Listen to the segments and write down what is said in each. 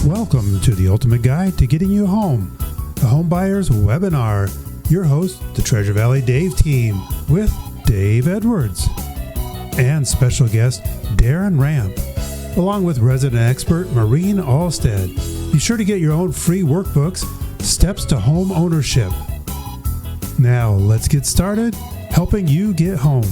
Welcome to the ultimate guide to getting you home, the Home Buyers Webinar. Your host, the Treasure Valley Dave team, with Dave Edwards and special guest Darren Ramp, along with resident expert Maureen Alstead. Be sure to get your own free workbooks, Steps to Home Ownership. Now, let's get started helping you get home.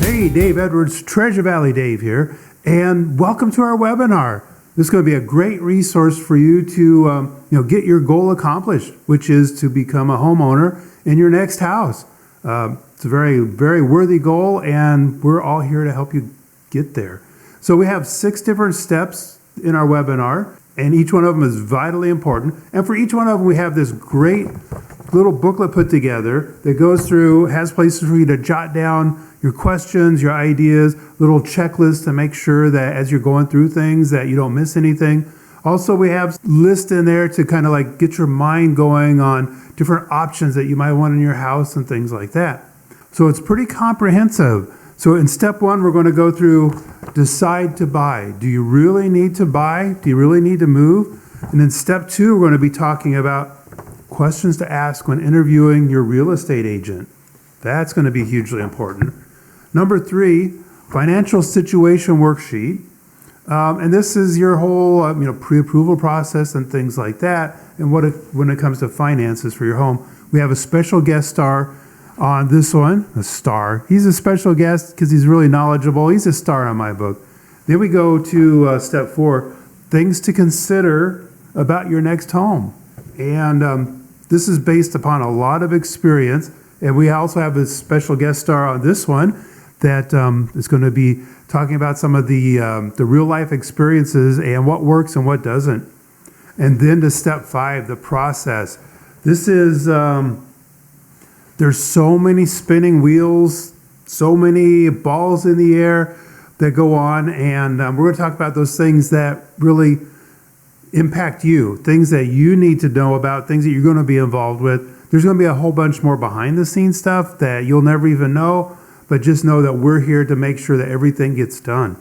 Hey, Dave Edwards, Treasure Valley Dave here, and welcome to our webinar. This is going to be a great resource for you to get your goal accomplished, which is to become a homeowner in your next house. It's a very, very worthy goal, and we're all here to help you get there. So we have 6 different steps in our webinar, and each one of them is vitally important. And for each one of them, we have this great little booklet put together that goes through, has places for you to jot down your questions, your ideas, little checklists to make sure that as you're going through things that you don't miss anything. Also, we have lists in there to kind of like get your mind going on different options that you might want in your house and things like that. So it's pretty comprehensive. So in step 1, we're going to go through decide to buy. Do you really need to buy? Do you really need to move? And in step 2, we're going to be talking about questions to ask when interviewing your real estate agent. That's going to be hugely important. Number 3, financial situation worksheet. And this is your whole pre-approval process and things like that. And when it comes to finances for your home, we have a special guest star on this one. A star. He's a special guest because he's really knowledgeable. He's a star on my book. Then we go to step 4, things to consider about your next home. And this is based upon a lot of experience. And we also have a special guest star on this one that is going to be talking about some of the real life experiences and what works and what doesn't. And then to step 5, the process. This is, there's so many spinning wheels, so many balls in the air that go on. And we're going to talk about those things that really impact you, things that you need to know about, things that you're going to be involved with. There's going to be a whole bunch more behind the scenes stuff that you'll never even know, but just know that we're here to make sure that everything gets done.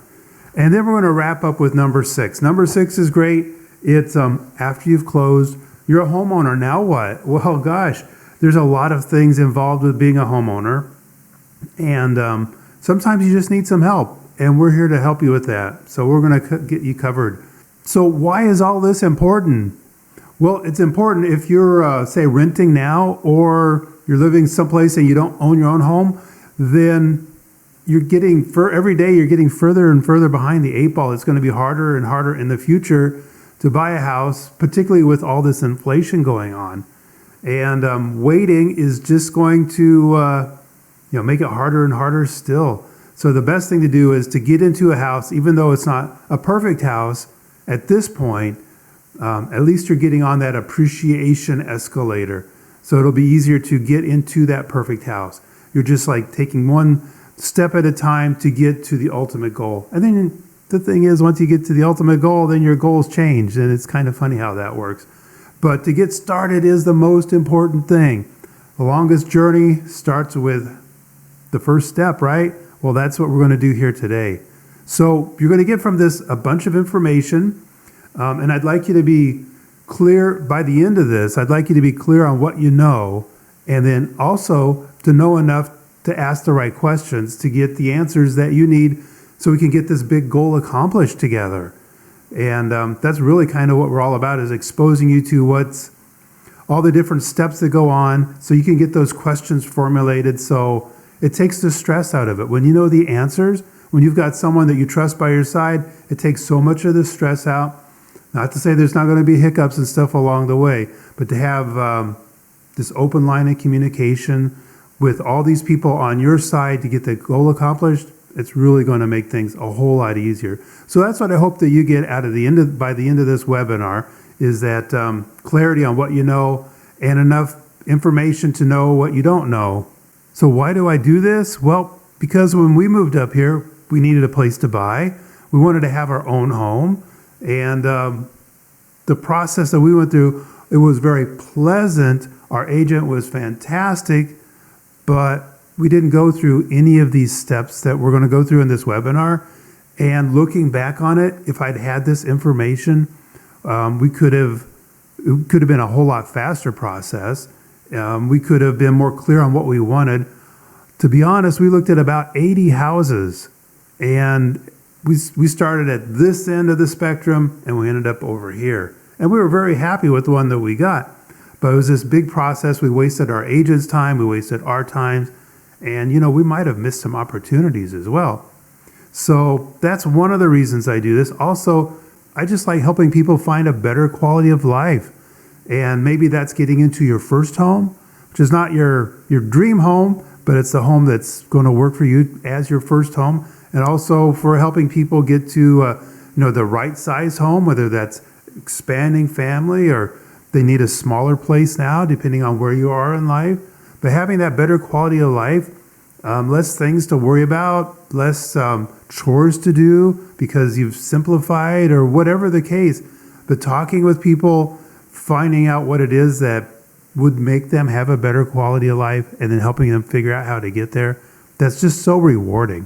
And then we're going to wrap up with number 6. Number 6 is great. It's after you've closed, you're a homeowner. Now what? Well, gosh, there's a lot of things involved with being a homeowner. And sometimes you just need some help. And we're here to help you with that. So we're going to get you covered. So why is all this important? Well, it's important if you're, say, renting now, or you're living someplace and you don't own your own home, then you're getting, every day you're getting further and further behind the 8 ball. It's going to be harder and harder in the future to buy a house, particularly with all this inflation going on. And waiting is just going to make it harder and harder still. So the best thing to do is to get into a house, even though it's not a perfect house at this point. At least you're getting on that appreciation escalator. So it'll be easier to get into that perfect house. You're just like taking one step at a time to get to the ultimate goal. And then the thing is, once you get to the ultimate goal, then your goals change. And it's kind of funny how that works. But to get started is the most important thing. The longest journey starts with the first step, right? Well, that's what we're going to do here today. So you're going to get from this a bunch of information. And I'd like you to be clear by the end of this. I'd like you to be clear on what you know, and then also to know enough to ask the right questions to get the answers that you need so we can get this big goal accomplished together. And that's really kind of what we're all about, is exposing you to what's all the different steps that go on so you can get those questions formulated, so it takes the stress out of it. When you know the answers, when you've got someone that you trust by your side, it takes so much of the stress out. Not to say there's not going to be hiccups and stuff along the way, but to have this open line of communication with all these people on your side to get the goal accomplished, it's really going to make things a whole lot easier. So that's what I hope that you get out of by the end of this webinar, is that clarity on what you know and enough information to know what you don't know. So why do I do this? Well, because when we moved up here, we needed a place to buy. We wanted to have our own home. And the process that we went through, it was very pleasant. Our agent was fantastic, but we didn't go through any of these steps that we're going to go through in this webinar. And looking back on it, if I'd had this information, it could have been a whole lot faster process. We could have been more clear on what we wanted. To be honest, we looked at about 80 houses, and we started at this end of the spectrum, and we ended up over here. And we were very happy with the one that we got. But it was this big process. We wasted our agents' time, we wasted our time, and we might have missed some opportunities as well. So that's one of the reasons I do this. Also, I just like helping people find a better quality of life. And maybe that's getting into your first home, which is not your dream home, but it's the home that's going to work for you as your first home. And also for helping people get to the right size home, whether that's expanding family or they need a smaller place now, depending on where you are in life. But having that better quality of life, less things to worry about, less chores to do because you've simplified or whatever the case. But talking with people, finding out what it is that would make them have a better quality of life and then helping them figure out how to get there, that's just so rewarding.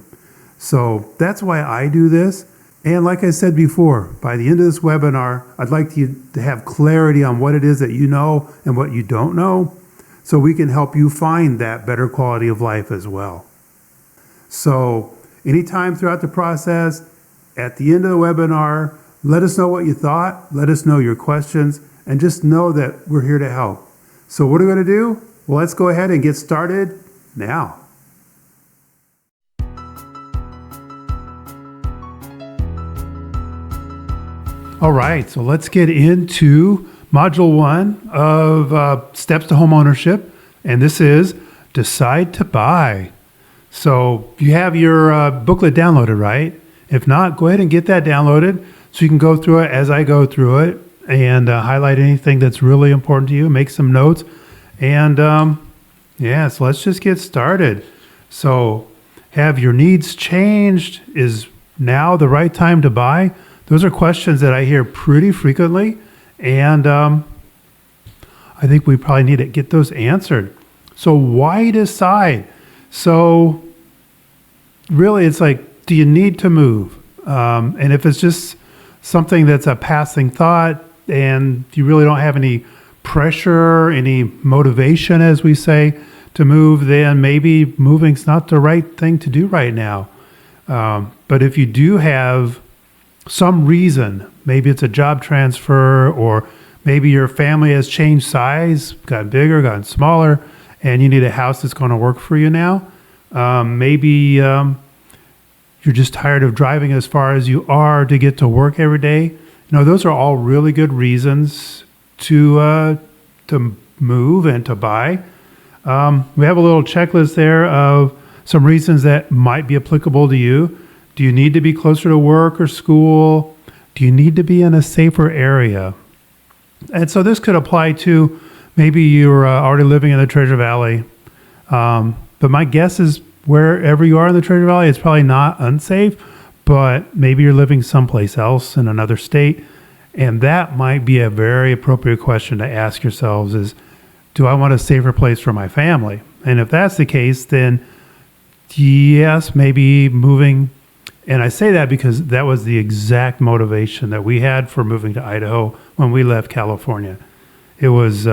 So that's why I do this. And like I said before, by the end of this webinar, I'd like you to have clarity on what it is that you know and what you don't know, so we can help you find that better quality of life as well. So anytime throughout the process, at the end of the webinar, let us know what you thought, let us know your questions, and just know that we're here to help. So what are we going to do? Well, let's go ahead and get started now. All right, so let's get into Module 1 of Steps to Homeownership, and this is Decide to Buy. So you have your booklet downloaded, right? If not, go ahead and get that downloaded so you can go through it as I go through it and highlight anything that's really important to you, make some notes, and so let's just get started. So have your needs changed? Is now the right time to buy? Those are questions that I hear pretty frequently, and I think we probably need to get those answered. So why decide? So really, it's like, do you need to move? And if it's just something that's a passing thought and you really don't have any pressure, any motivation, as we say, to move, then maybe moving's not the right thing to do right now. But if you do have some reason, maybe it's a job transfer, or maybe your family has changed size, gotten bigger, gotten smaller, and you need a house that's going to work for you now. Maybe you're just tired of driving as far as you are to get to work every day. Those are all really good reasons to move and to buy. We have a little checklist there of some reasons that might be applicable to you. Do you need to be closer to work or school? Do you need to be in a safer area? And so this could apply to maybe you're already living in the Treasure Valley. But my guess is wherever you are in the Treasure Valley, it's probably not unsafe, but maybe you're living someplace else in another state. And that might be a very appropriate question to ask yourselves is, do I want a safer place for my family? And if that's the case, then yes, maybe moving. And I say that because that was the exact motivation that we had for moving to Idaho when we left California. It was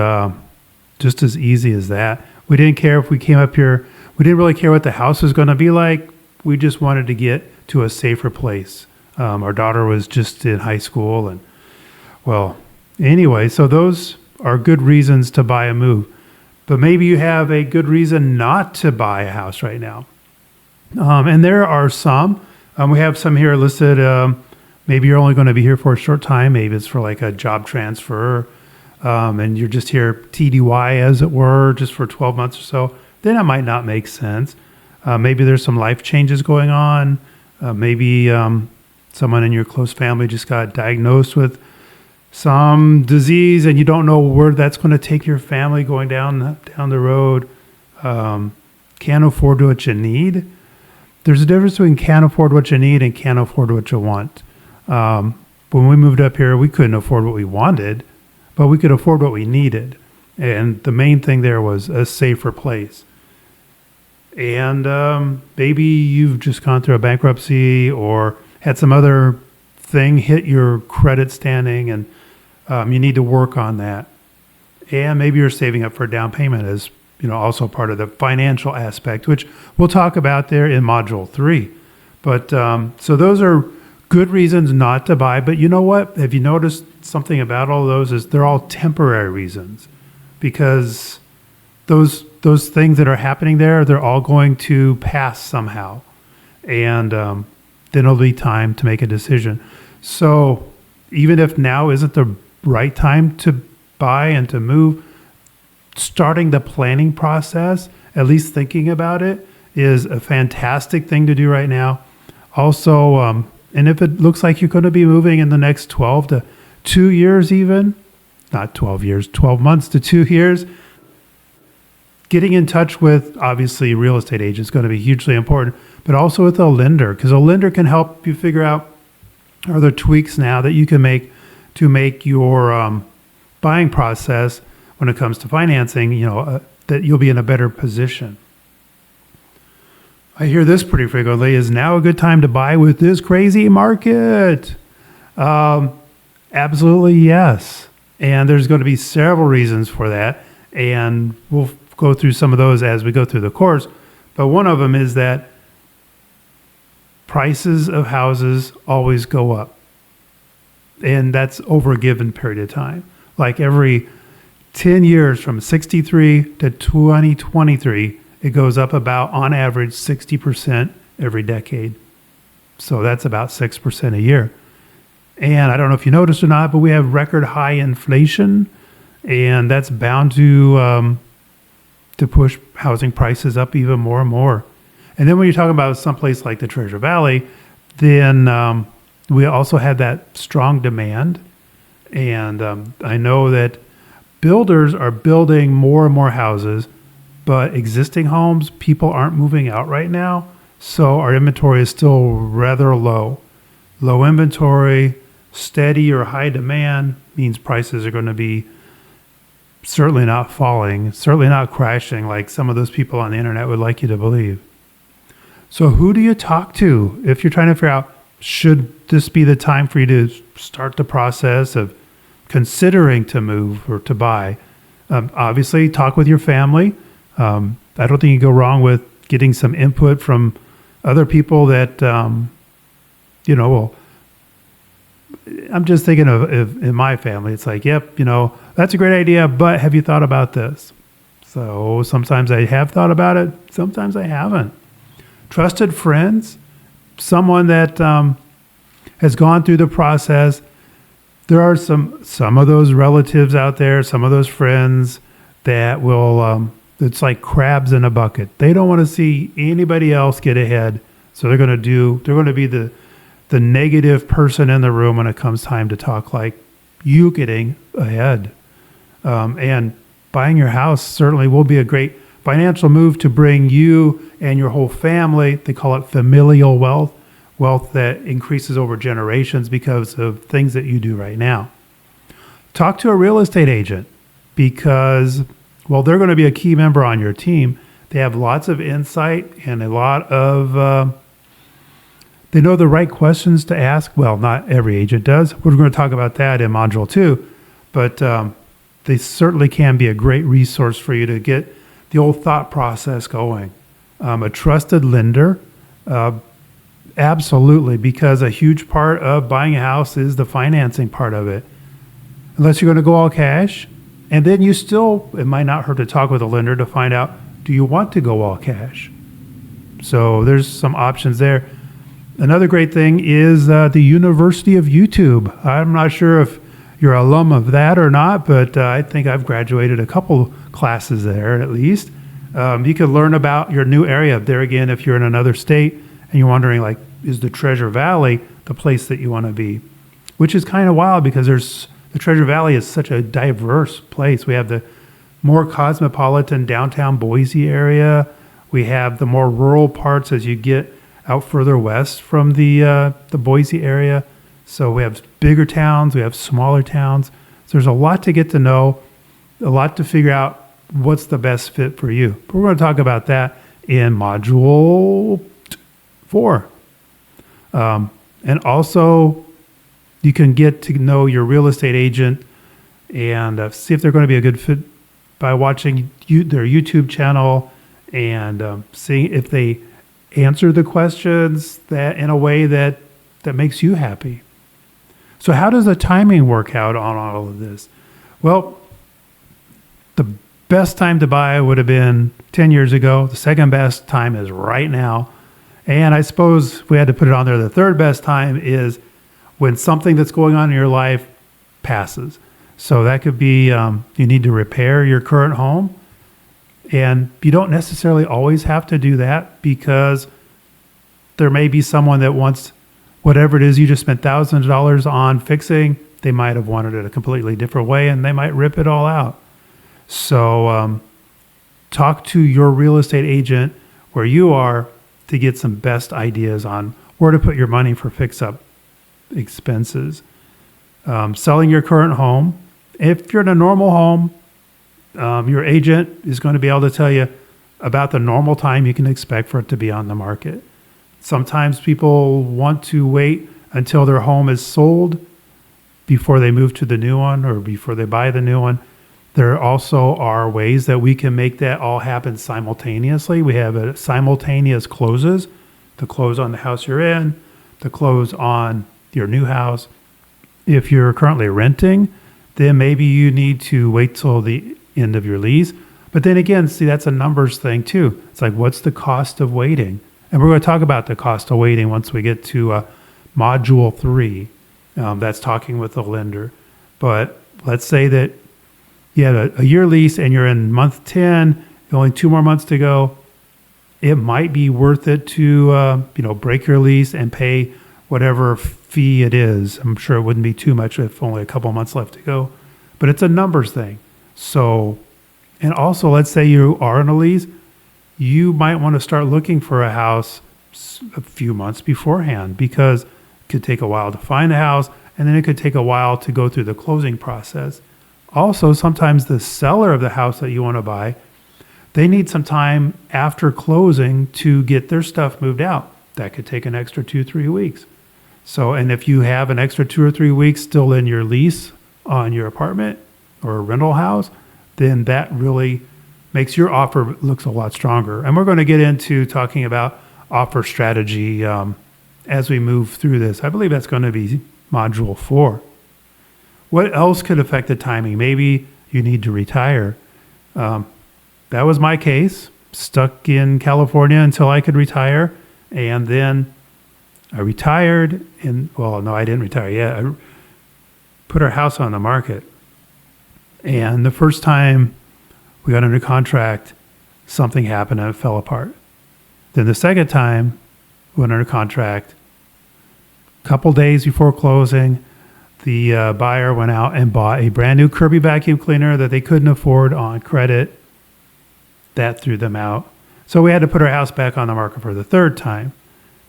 just as easy as that. We didn't care if we came up here. We didn't really care what the house was going to be like. We just wanted to get to a safer place. Our daughter was just in high school. And well, anyway, so those are good reasons to buy a move. But maybe you have a good reason not to buy a house right now. And there are some. We have some here listed. Maybe you're only going to be here for a short time. Maybe it's for like a job transfer, and you're just here TDY, as it were, just for 12 months or so. Then it might not make sense. Maybe there's some life changes going on. Maybe someone in your close family just got diagnosed with some disease, and you don't know where that's going to take your family going down the road. Can't afford what you need. There's a difference between can't afford what you need and can't afford what you want. When we moved up here, we couldn't afford what we wanted, but we could afford what we needed. And the main thing there was a safer place. And maybe you've just gone through a bankruptcy, or had some other thing hit your credit standing, and you need to work on that. And maybe you're saving up for a down payment as also part of the financial aspect, which we'll talk about there in Module 3. But so those are good reasons not to buy. But you know what? Have you noticed something about all those is they're all temporary reasons, because those things that are happening there, they're all going to pass somehow. And then it'll be time to make a decision. So even if now isn't the right time to buy and to move, starting the planning process, at least thinking about it, is a fantastic thing to do right now. Also, and if it looks like you're going to be moving in the next 12 to 2 years, even, not 12 years, 12 months to 2 years, getting in touch with, obviously, real estate agent is going to be hugely important, but also with a lender, because a lender can help you figure out, are there tweaks now that you can make to make your buying process when it comes to financing, that you'll be in a better position. I hear this pretty frequently: is now a good time to buy with this crazy market? Absolutely yes. And there's going to be several reasons for that. And we'll go through some of those as we go through the course. But one of them is that prices of houses always go up. And that's over a given period of time. Like every 10 years from 63 to 2023, it goes up about, on average, 60% every decade. So that's about 6% a year. And I don't know if you noticed or not, but we have record high inflation, and that's bound to push housing prices up even more and more. And then when you're talking about someplace like the Treasure Valley, then we also have that strong demand. And I know that builders are building more and more houses, but existing homes, people aren't moving out right now. So our inventory is still rather low. Low inventory, steady or high demand means prices are going to be certainly not falling, certainly not crashing like some of those people on the internet would like you to believe. So who do you talk to if you're trying to figure out, should this be the time for you to start the process of considering to move or to buy? Obviously, talk with your family. I don't think you go wrong with getting some input from other people that, well, I'm just thinking of in my family, it's like, yep, that's a great idea, but have you thought about this? So sometimes I have thought about it, sometimes I haven't. Trusted friends, someone that has gone through the process. There are some of those relatives out there, some of those friends that will, it's like crabs in a bucket. They don't want to see anybody else get ahead. So they're going to be the negative person in the room when it comes time to talk like you getting ahead. And buying your house certainly will be a great financial move to bring you and your whole family. They call it familial wealth that increases over generations because of things that you do right now. Talk to a real estate agent because, well, they're going to be a key member on your team. They have lots of insight and a lot of, they know the right questions to ask. Well, not every agent does. We're going to talk about that in Module 2, but they certainly can be a great resource for you to get the old thought process going. A trusted lender, absolutely, because a huge part of buying a house is the financing part of it. Unless you're going to go all cash, and then it might not hurt to talk with a lender to find out, do you want to go all cash? So there's some options there. Another great thing is the University of YouTube. I'm not sure if you're an alum of that or not, but I think I've graduated a couple classes there at least. You can learn about your new area. There again, if you're in another state and you're wondering, like, is the Treasure Valley the place that you want to be? Which is kind of wild because the Treasure Valley is such a diverse place. We have the more cosmopolitan downtown Boise area. We have the more rural parts as you get out further west from the Boise area. So we have bigger towns, we have smaller towns. So there's a lot to get to know, a lot to figure out what's the best fit for you. But we're going to talk about that in Module 4. And also, you can get to know your real estate agent and see if they're going to be a good fit by watching their YouTube channel and seeing if they answer the questions that in a way that makes you happy. So how does the timing work out on all of this? Well, the best time to buy would have been 10 years ago. The second best time is right now. And I suppose we had to put it on there. The third best time is when something that's going on in your life passes. So that could be you need to repair your current home. And you don't necessarily always have to do that because there may be someone that wants whatever it is you just spent thousands of dollars on fixing. They might have wanted it a completely different way and they might rip it all out. So talk to your real estate agent where you are to get some best ideas on where to put your money for fix-up expenses. Selling your current home. If you're in a normal home, your agent is going to be able to tell you about the normal time you can expect for it to be on the market. Sometimes people want to wait until their home is sold before they move to the new one or before they buy the new one. There also are ways that we can make that all happen simultaneously. We have simultaneous closes, to close on the house you're in, to close on your new house. If you're currently renting, then maybe you need to wait till the end of your lease. But then again, see, that's a numbers thing too. It's like, what's the cost of waiting? And we're going to talk about the cost of waiting once we get to module 3. That's talking with the lender. But let's say that you had a year lease and you're in month 10, only 2 more months to go. It might be worth it to break your lease and pay whatever fee it is. I'm sure it wouldn't be too much if only a couple months left to go. But it's a numbers thing. So, and also let's say you are in a lease, you might want to start looking for a house a few months beforehand because it could take a while to find a house and then it could take a while to go through the closing process. Also, sometimes the seller of the house that you want to buy, they need some time after closing to get their stuff moved out. That could take an extra 2-3 weeks. So, and if you have an extra 2 or 3 weeks still in your lease on your apartment or a rental house, then that really makes your offer looks a lot stronger. And we're going to get into talking about offer strategy as we move through this. I believe that's going to be module 4. What else could affect the timing? Maybe you need to retire. That was my case. Stuck in California until I could retire. And then I retired and, well, no, I didn't retire yet. I put our house on the market. And the first time we got under contract, something happened and it fell apart. Then the second time we went under contract, a couple days before closing, the buyer went out and bought a brand new Kirby vacuum cleaner that they couldn't afford on credit. That threw them out. So we had to put our house back on the market for the third time.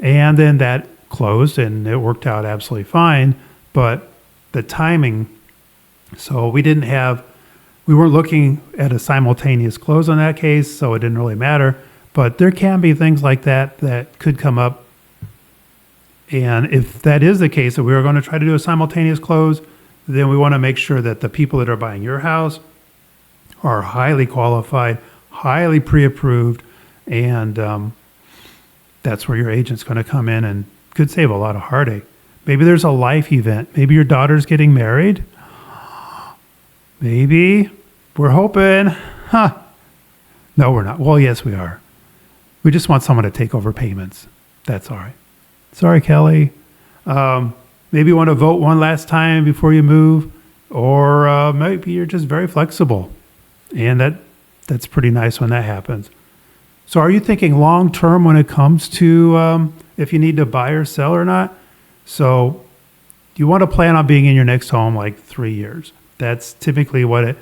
And then that closed and it worked out absolutely fine. But the timing, so we weren't looking at a simultaneous close on that case, so it didn't really matter. But there can be things like that that could come up. And if that is the case, that we are going to try to do a simultaneous close, then we want to make sure that the people that are buying your house are highly qualified, highly pre-approved, and that's where your agent's going to come in and could save a lot of heartache. Maybe there's a life event. Maybe your daughter's getting married. Maybe. We're hoping. No, we're not. Well, yes, we are. We just want someone to take over payments. That's all right. Sorry, Kelly. Maybe you want to vote one last time before you move, or maybe you're just very flexible, and that's pretty nice when that happens. So are you thinking long-term when it comes to if you need to buy or sell or not? So you want to plan on being in your next home like 3 years. That's typically what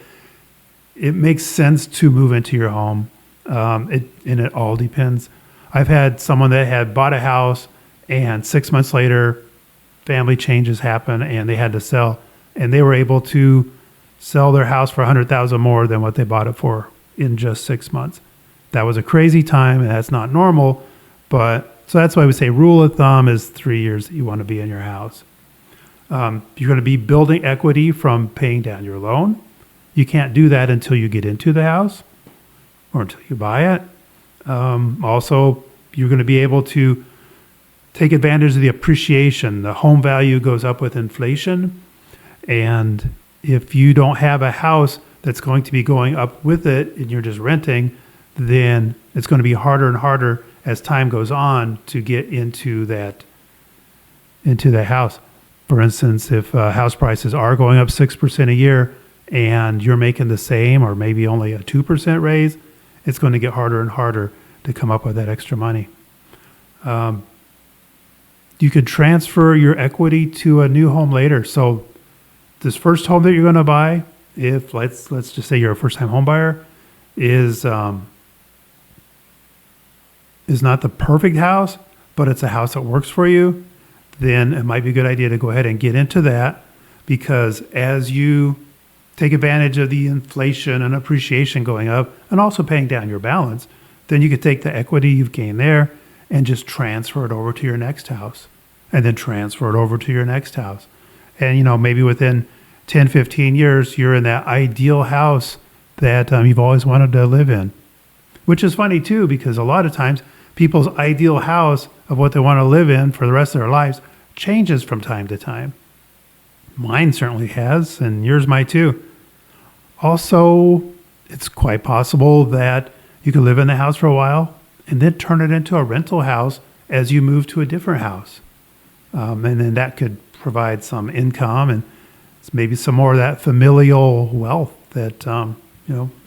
it makes sense to move into your home. And it all depends. I've had someone that had bought a house and 6 months later, family changes happen and they had to sell, and they were able to sell their house for $100,000 more than what they bought it for in just 6 months. That was a crazy time, and that's not normal, but So that's why we say rule of thumb is 3 years that you want to be in your house. You're going to be building equity from paying down your loan. You can't do that until you get into the house or until you buy it. Also, you're going to be able to take advantage of the appreciation. The home value goes up with inflation. And if you don't have a house that's going to be going up with it and you're just renting, then it's going to be harder and harder as time goes on to get into that house. For instance, if house prices are going up 6% a year and you're making the same or maybe only a 2% raise, it's going to get harder and harder to come up with that extra money. You could transfer your equity to a new home later. So this first home that you're going to buy, if let's just say you're a first-time home buyer, is not the perfect house, but it's a house that works for you, then it might be a good idea to go ahead and get into that, because as you take advantage of the inflation and appreciation going up and also paying down your balance, then you could take the equity you've gained there and just transfer it over to your next house and then transfer it over to your next house. And, maybe within 10, 15 years, you're in that ideal house that you've always wanted to live in, which is funny too, because a lot of times people's ideal house of what they want to live in for the rest of their lives changes from time to time. Mine certainly has, and yours might too. Also, it's quite possible that you could live in the house for a while and then turn it into a rental house as you move to a different house. And then that could provide some income and maybe some more of that familial wealth that,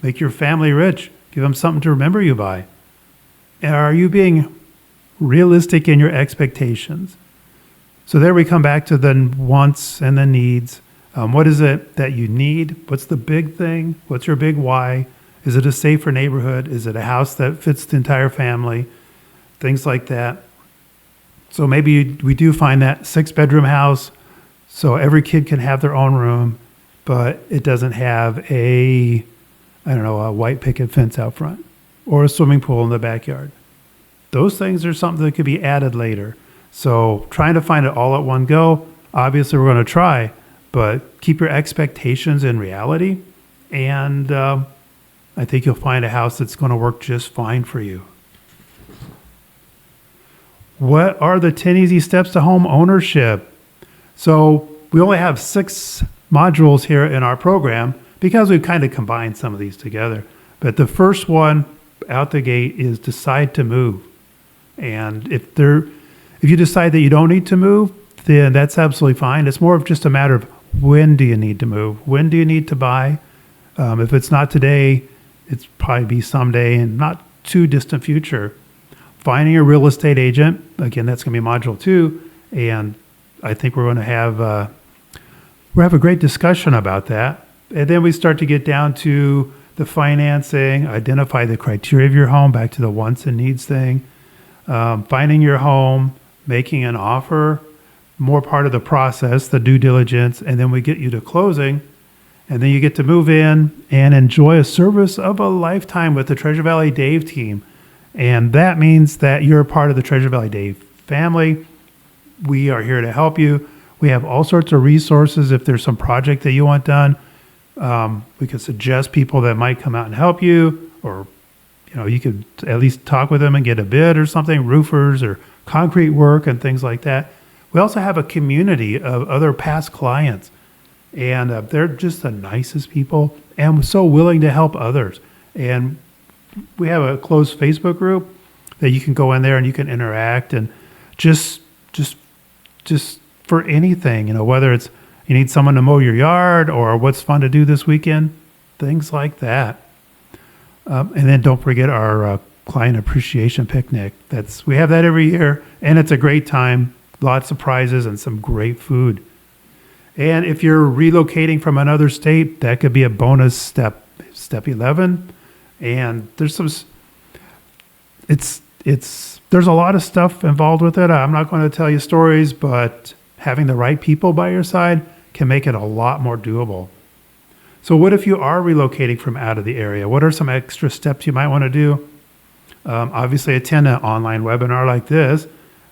make your family rich, give them something to remember you by. And are you being realistic in your expectations? So there we come back to the wants and the needs. What is it that you need? What's the big thing? What's your big why? Is it a safer neighborhood? Is it a house that fits the entire family? Things like that. So maybe we do find that 6-bedroom house so every kid can have their own room, but it doesn't have a white picket fence out front or a swimming pool in the backyard. Those things are something that could be added later. So trying to find it all at one go, obviously we're going to try, but keep your expectations in reality. And I think you'll find a house that's going to work just fine for you. What are the 10 easy steps to home ownership? So we only have 6 modules here in our program because we've kind of combined some of these together. But the first one out the gate is decide to move. And if you decide that you don't need to move, then that's absolutely fine. It's more of just a matter of when do you need to move? When do you need to buy? If it's not today, it's probably be someday and not too distant future. Finding a real estate agent, again, that's going to be module 2. And I think we're going to have a great discussion about that. And then we start to get down to the financing, identify the criteria of your home, back to the wants and needs thing. Finding your home, making an offer, more part of the process, the due diligence, and then we get you to closing, and then you get to move in and enjoy a service of a lifetime with the Treasure Valley Dave team. And that means that you're a part of the Treasure Valley Dave family. We are here to help you. We have all sorts of resources. If there's some project that you want done, we can suggest people that might come out and help you, or you could at least talk with them and get a bid or something, roofers or concrete work and things like that. We also have a community of other past clients, and they're just the nicest people and so willing to help others. And we have a closed Facebook group that you can go in there and you can interact and just for anything, whether it's you need someone to mow your yard or what's fun to do this weekend, things like that. And then don't forget our client appreciation picnic. We have that every year, and it's a great time. Lots of prizes and some great food. And if you're relocating from another state, that could be a bonus step 11. And there's there's a lot of stuff involved with it. I'm not going to tell you stories, but having the right people by your side can make it a lot more doable. So what if you are relocating from out of the area? What are some extra steps you might want to do? Obviously, attend an online webinar like this,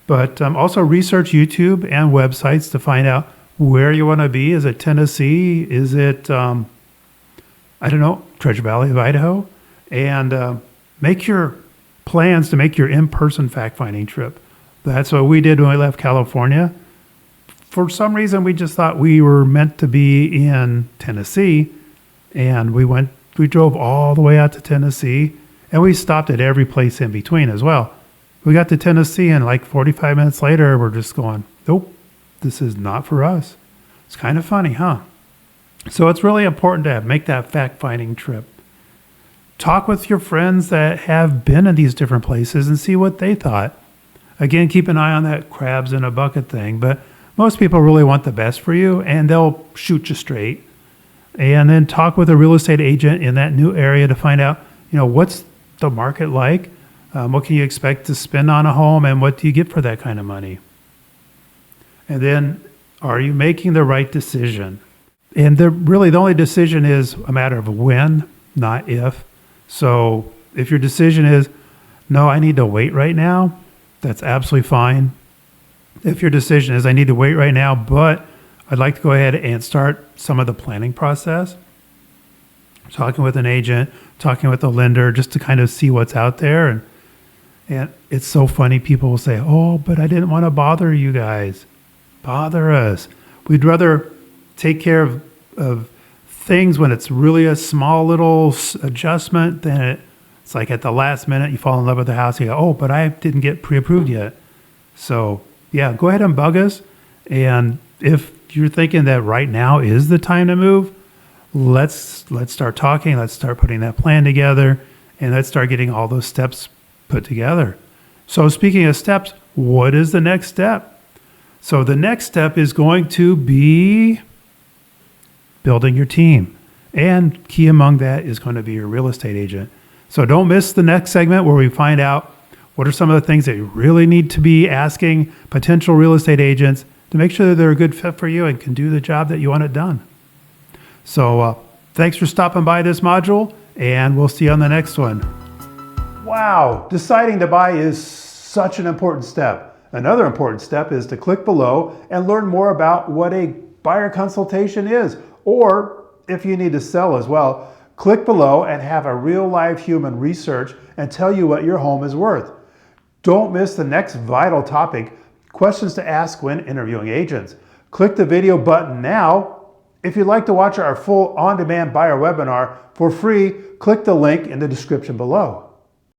but also research YouTube and websites to find out where you want to be. Is it Tennessee? Is it, I don't know, Treasure Valley of Idaho? And make your plans to make your in-person fact-finding trip. That's what we did when we left California. For some reason, we just thought we were meant to be in Tennessee, and we drove all the way out to Tennessee, and we stopped at every place in between as well. We got to Tennessee, and like 45 minutes later, we're just going, nope, this is not for us. It's kind of funny, huh? So it's really important to make that fact-finding trip. Talk with your friends that have been in these different places and see what they thought. Again, keep an eye on that crabs in a bucket thing, but most people really want the best for you, and they'll shoot you straight. And then talk with a real estate agent in that new area to find out, what's the market like? What can you expect to spend on a home, and what do you get for that kind of money? And then, are you making the right decision? And the only decision is a matter of when, not if. So if your decision is, no, I need to wait right now, that's absolutely fine. If your decision is, I need to wait right now, but I'd like to go ahead and start some of the planning process, talking with an agent, talking with a lender, just to kind of see what's out there. And it's so funny. People will say, oh, but I didn't want to bother you guys. Bother us. We'd rather take care of things when it's really a small little adjustment than it's like at the last minute you fall in love with the house. You go, oh, but I didn't get pre-approved yet. So yeah, go ahead and bug us. And if you're thinking that right now is the time to move, let's start talking. Let's start putting that plan together, and let's start getting all those steps put together. So speaking of steps, what is the next step? So the next step is going to be building your team. And key among that is going to be your real estate agent. So don't miss the next segment where we find out what are some of the things that you really need to be asking potential real estate agents to make sure that they're a good fit for you and can do the job that you want it done. So thanks for stopping by this module, and we'll see you on the next one. Wow, deciding to buy is such an important step. Another important step is to click below and learn more about what a buyer consultation is, or if you need to sell as well, click below and have a real live human research and tell you what your home is worth. Don't miss the next vital topic, questions to ask when interviewing agents. Click the video button now. If you'd like to watch our full on-demand buyer webinar for free, click the link in the description below.